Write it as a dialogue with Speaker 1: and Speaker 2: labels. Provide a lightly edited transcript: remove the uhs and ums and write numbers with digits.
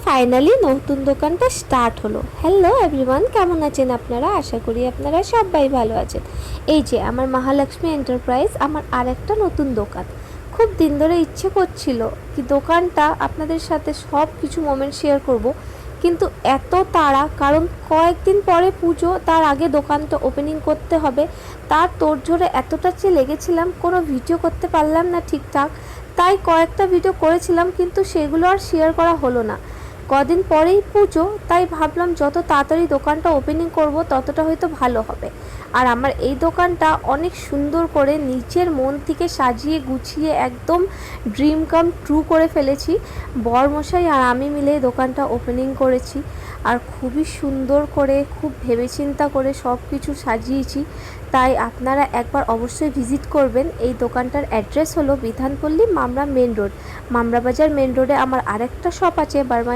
Speaker 1: Finally নতুন দোকানটা start হলো। হ্যালো এভরিওয়ান, কেমন আছেন আপনারা? আশা করি আপনারা সবাই ভালো আছেন। এই যে আমার মহালক্ষ্মী এন্টারপ্রাইজ, আমার আরেকটা নতুন দোকান। খুব দিন ধরে ইচ্ছে করছিল কি দোকানটা আপনাদের সাথে সব কিছু মোমেন্ট শেয়ার করব, কিন্তু এত তাড়া, কারণ কয়েকদিন পরে পুজো, তার আগে দোকানটা ওপেনিং করতে হবে। তার তোড়জোড়ে এতটা লেগেছিলাম, কোনো ভিডিও করতে পারলাম না ঠিকঠাক। তাই কয়েকটা ভিডিও করেছিলাম, কিন্তু সেগুলো আর শেয়ার করা হলো না। কদিন পরেই পুজো, তাই ভাবলাম যত তাড়াতাড়ি দোকানটা ওপেনিং করব ততটা হয়তো ভালো হবে। আর আমার এই দোকানটা অনেক সুন্দর করে নিজের মন থেকে সাজিয়ে গুছিয়ে একদম ড্রিম কাম ট্রু করে ফেলেছি। বরমশাই আর আমি মিলে দোকানটা ওপেনিং করেছি, আর খুবই সুন্দর করে, খুব ভেবেচিন্তা করে সব কিছু সাজিয়েছি। তাই আপনারা একবার অবশ্যই ভিজিট করবেন। এই দোকানটার অ্যাড্রেস হলো বিধানপল্লী, মামরা মেন রোড। মামরা বাজার মেন রোডে আমার আরেকটা শপ আছে, বার্মা